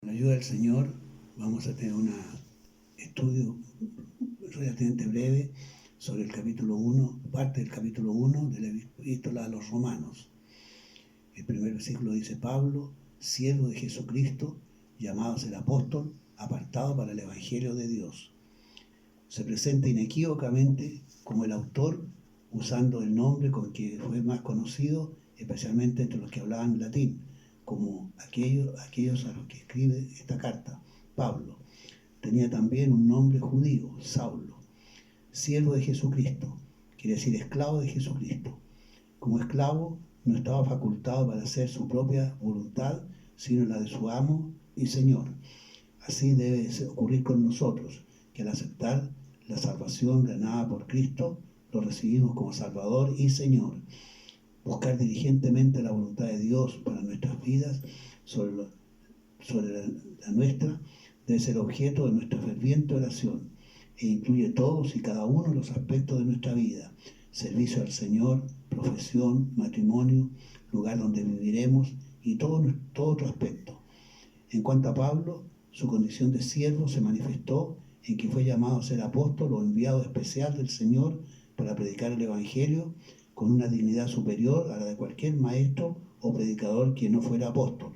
Con la ayuda del Señor vamos a tener un estudio relativamente breve sobre el capítulo 1, parte del capítulo 1 de la epístola a los Romanos. El primer versículo dice: Pablo, siervo de Jesucristo, llamado a ser apóstol, apartado para el Evangelio de Dios. Se presenta inequívocamente como el autor, usando el nombre con que fue más conocido, especialmente entre los que hablaban latín, como aquellos a los que escribe esta carta. Pablo tenía también un nombre judío, Saulo, siervo de Jesucristo, quiere decir esclavo de Jesucristo. Como esclavo no estaba facultado para hacer su propia voluntad, sino la de su amo y Señor. Así debe ocurrir con nosotros, que al aceptar la salvación ganada por Cristo, lo recibimos como Salvador y Señor. Buscar diligentemente la voluntad de Dios para nuestras vidas sobre la nuestra debe ser objeto de nuestra ferviente oración e incluye todos y cada uno de los aspectos de nuestra vida: servicio al Señor, profesión, matrimonio, lugar donde viviremos y todo otro aspecto. En cuanto a Pablo, su condición de siervo se manifestó en que fue llamado a ser apóstol o enviado especial del Señor para predicar el Evangelio, con una dignidad superior a la de cualquier maestro o predicador que no fuera apóstol.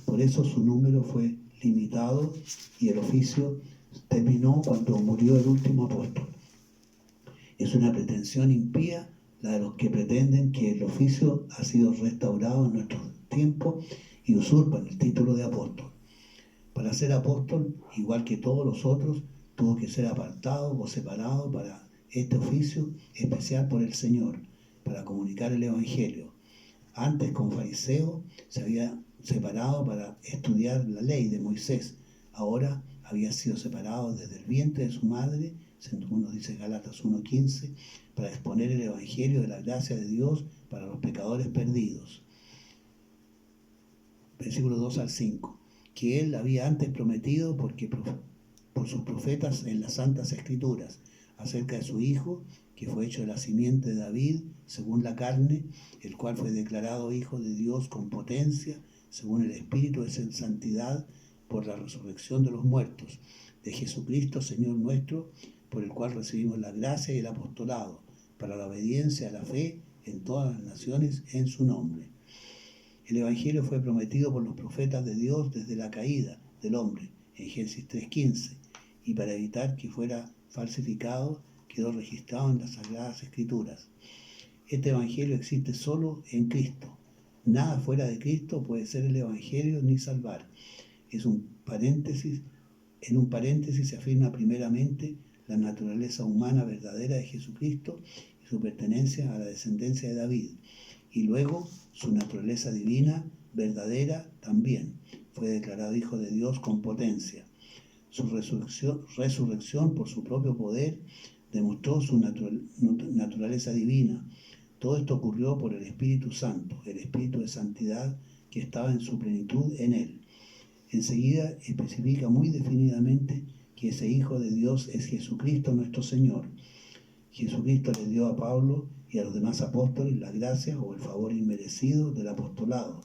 Por eso su número fue limitado y el oficio terminó cuando murió el último apóstol. Es una pretensión impía la de los que pretenden que el oficio ha sido restaurado en nuestro tiempo y usurpan el título de apóstol. Para ser apóstol, igual que todos los otros, tuvo que ser apartado o separado para este oficio especial por el Señor, para comunicar el Evangelio. Antes, como fariseo, se había separado para estudiar la ley de Moisés. Ahora había sido separado desde el vientre de su madre, según nos dice Gálatas 1:15, para exponer el Evangelio de la gracia de Dios para los pecadores perdidos. Versículos 2 al 5. Que él había antes prometido por sus profetas en las Santas Escrituras, acerca de su Hijo, que fue hecho de la simiente de David, según la carne, el cual fue declarado Hijo de Dios con potencia, según el Espíritu de santidad, por la resurrección de los muertos, de Jesucristo, Señor nuestro, por el cual recibimos la gracia y el apostolado, para la obediencia a la fe en todas las naciones en su nombre. El Evangelio fue prometido por los profetas de Dios desde la caída del hombre, en Génesis 3:15, y para evitar que fuera falsificado, quedó registrado en las Sagradas Escrituras. Este Evangelio existe solo en Cristo. Nada fuera de Cristo puede ser el Evangelio ni salvar. En un paréntesis se afirma primeramente la naturaleza humana verdadera de Jesucristo y su pertenencia a la descendencia de David, y luego su naturaleza divina verdadera también. Fue declarado Hijo de Dios con potencia. Su resurrección por su propio poder demostró su naturaleza divina. Todo esto ocurrió por el Espíritu Santo, el Espíritu de santidad que estaba en su plenitud en él. Enseguida especifica muy definidamente que ese Hijo de Dios es Jesucristo nuestro Señor. Jesucristo le dio a Pablo y a los demás apóstoles la gracia o el favor inmerecido del apostolado,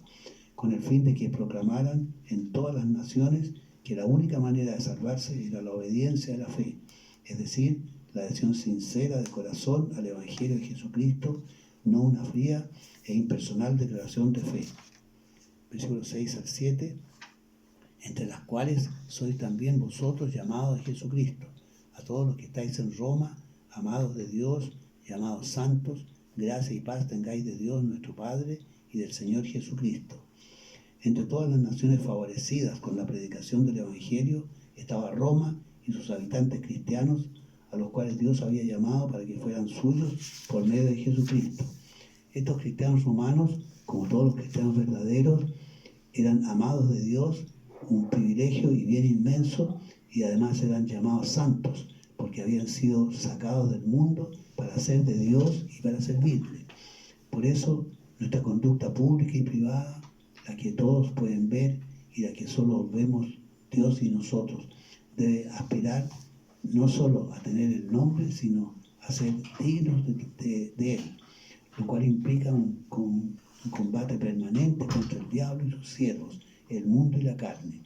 con el fin de que proclamaran en todas las naciones que la única manera de salvarse era la obediencia a la fe, es decir, la adhesión sincera de corazón al Evangelio de Jesucristo, no una fría e impersonal declaración de fe. Versículos 6 al 7, entre las cuales sois también vosotros llamados de Jesucristo, a todos los que estáis en Roma, amados de Dios, llamados santos, gracia y paz tengáis de Dios nuestro Padre y del Señor Jesucristo. Entre todas las naciones favorecidas con la predicación del Evangelio estaba Roma y sus habitantes cristianos, a los cuales Dios había llamado para que fueran suyos por medio de Jesucristo. Estos cristianos romanos, como todos los cristianos verdaderos, eran amados de Dios, un privilegio y bien inmenso, y además eran llamados santos, porque habían sido sacados del mundo para ser de Dios y para servirle. Por eso, nuestra conducta pública y privada, la que todos pueden ver y la que solo vemos Dios y nosotros, debe aspirar no solo a tener el nombre, sino a ser dignos de él, lo cual implica un combate permanente contra el diablo y sus siervos, el mundo y la carne.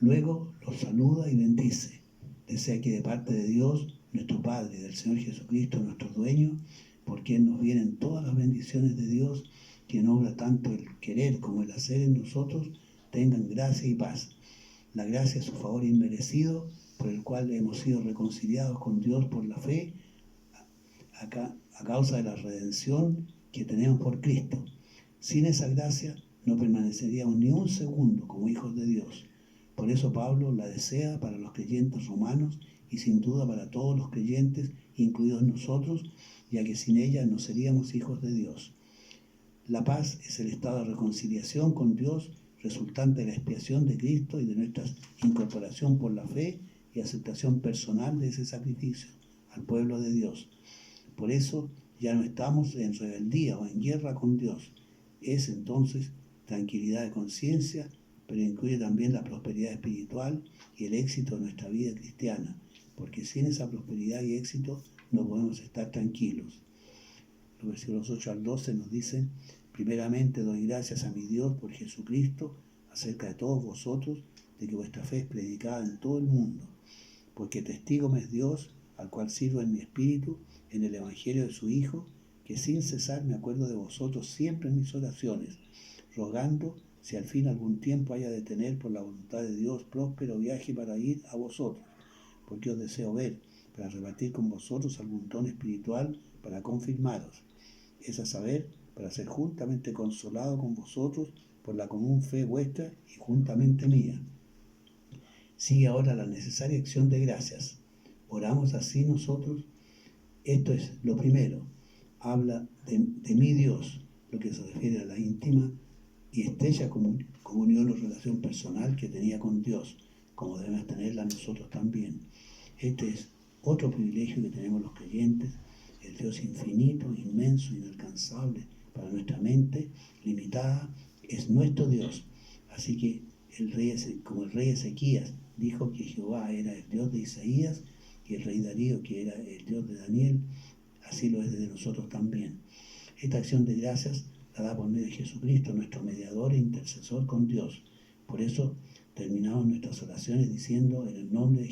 Luego los saluda y bendice. Desea que de parte de Dios, nuestro Padre, y del Señor Jesucristo, nuestro dueño, por quien nos vienen todas las bendiciones de Dios, quien obra tanto el querer como el hacer en nosotros, tengan gracia y paz. La gracia es su favor inmerecido, por el cual hemos sido reconciliados con Dios por la fe, a causa de la redención que tenemos por Cristo. Sin esa gracia no permaneceríamos ni un segundo como hijos de Dios. Por eso Pablo la desea para los creyentes romanos y sin duda para todos los creyentes, incluidos nosotros, ya que sin ella no seríamos hijos de Dios. La paz es el estado de reconciliación con Dios resultante de la expiación de Cristo y de nuestra incorporación por la fe y aceptación personal de ese sacrificio al pueblo de Dios. Por eso ya no estamos en rebeldía o en guerra con Dios. Es entonces tranquilidad de conciencia, pero incluye también la prosperidad espiritual y el éxito de nuestra vida cristiana, porque sin esa prosperidad y éxito no podemos estar tranquilos. Los versículos 8 al 12 nos dicen: primeramente doy gracias a mi Dios por Jesucristo acerca de todos vosotros, de que vuestra fe es predicada en todo el mundo, porque testigo me es Dios, al cual sirvo en mi espíritu, en el evangelio de su Hijo, que sin cesar me acuerdo de vosotros siempre en mis oraciones, rogando si al fin algún tiempo haya de tener por la voluntad de Dios próspero viaje para ir a vosotros, porque os deseo ver, para repartir con vosotros algún don espiritual para confirmaros, es a saber, para ser juntamente consolado con vosotros por la común fe vuestra y juntamente mía. Sigue ahora la necesaria acción de gracias. Oramos así nosotros. Esto es lo primero. Habla de mi Dios, lo que se refiere a la íntima y estrecha comunión o relación personal que tenía con Dios, como debemos tenerla nosotros también. Este es otro privilegio que tenemos los creyentes. El Dios infinito, inmenso, inalcanzable para nuestra mente limitada, es nuestro Dios. Así que como el rey Ezequías dijo que Jehová era el Dios de Isaías y el rey Darío que era el Dios de Daniel, así lo es de nosotros también. Esta acción de gracias la da por medio de Jesucristo, nuestro mediador e intercesor con Dios. Por eso terminamos nuestras oraciones diciendo en el nombre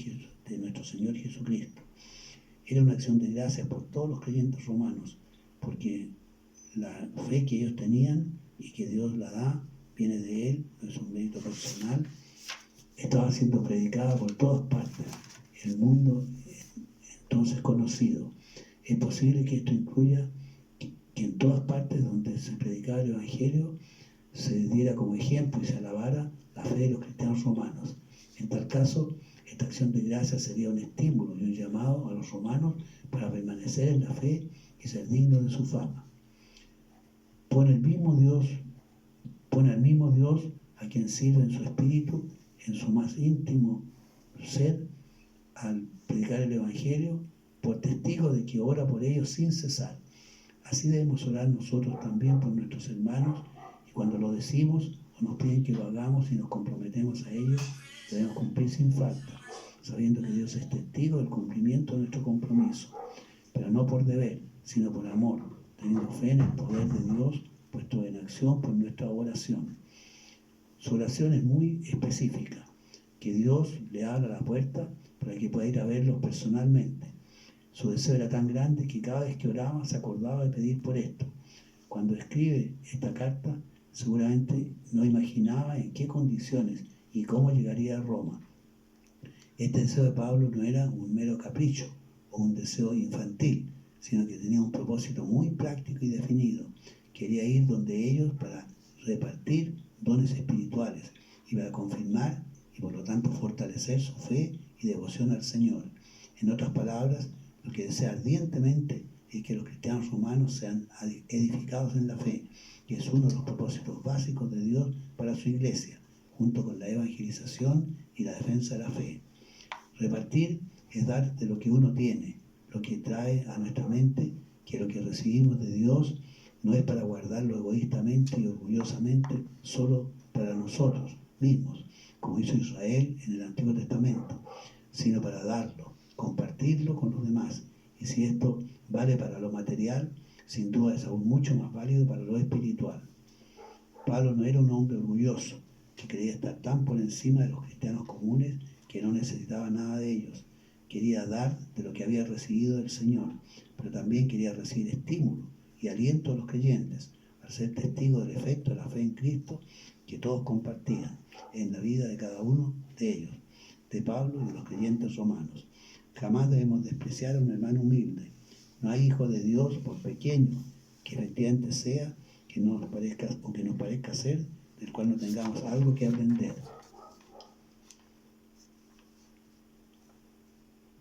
de nuestro Señor Jesucristo. Era una acción de gracias por todos los creyentes romanos, porque la fe que ellos tenían y que Dios la da, viene de Él, no es un mérito personal, estaba siendo predicada por todas partes. El mundo entonces conocido. Es posible que esto incluya que en todas partes donde se predicaba el Evangelio se diera como ejemplo y se alabara la fe de los cristianos romanos. En tal caso, esta acción de gracias sería un estímulo y un llamado a los romanos para permanecer en la fe y ser dignos de su fama. Pone al mismo Dios a quien sirve en su espíritu, en su más íntimo ser, al predicar el Evangelio, por testigo de que ora por ellos sin cesar. Así debemos orar nosotros también por nuestros hermanos, y cuando lo decimos o nos piden que lo hagamos y nos comprometemos a ellos, debemos cumplir sin falta, sabiendo que Dios es testigo del cumplimiento de nuestro compromiso, pero no por deber, sino por amor, teniendo fe en el poder de Dios puesto en acción por nuestra oración. Su oración es muy específica, que Dios le abra la puerta para que pueda ir a verlos personalmente. Su deseo era tan grande que cada vez que oraba se acordaba de pedir por esto. Cuando escribe esta carta, seguramente no imaginaba en qué condiciones y cómo llegaría a Roma. Este deseo de Pablo no era un mero capricho o un deseo infantil, sino que tenía un propósito muy práctico y definido. Quería ir donde ellos para repartir dones espirituales y para confirmar y por lo tanto fortalecer su fe y devoción al Señor. En otras palabras, lo que desea ardientemente es que los cristianos romanos sean edificados en la fe, que es uno de los propósitos básicos de Dios para su iglesia, junto con la evangelización y la defensa de la fe. Repartir es dar de lo que uno tiene, lo que trae a nuestra mente que lo que recibimos de Dios no es para guardarlo egoístamente y orgullosamente solo para nosotros mismos, como hizo Israel en el Antiguo Testamento, sino para darlo, compartirlo con los demás. Y si esto vale para lo material, sin duda es aún mucho más válido para lo espiritual. Pablo no era un hombre orgulloso, que creía estar tan por encima de los cristianos comunes que no necesitaba nada de ellos. Quería dar de lo que había recibido del Señor, pero también quería recibir estímulo y aliento a los creyentes, al ser testigo del efecto de la fe en Cristo que todos compartían en la vida de cada uno de ellos, de Pablo y de los creyentes romanos. Jamás debemos despreciar a un hermano humilde. No hay hijo de Dios, por pequeño que efectivamente sea, que nos parezca ser, del cual no tengamos algo que aprender.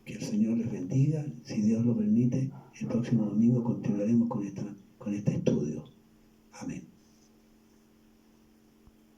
Que el Señor les bendiga. Si Dios lo permite, el próximo domingo continuaremos con este estudio. Amén.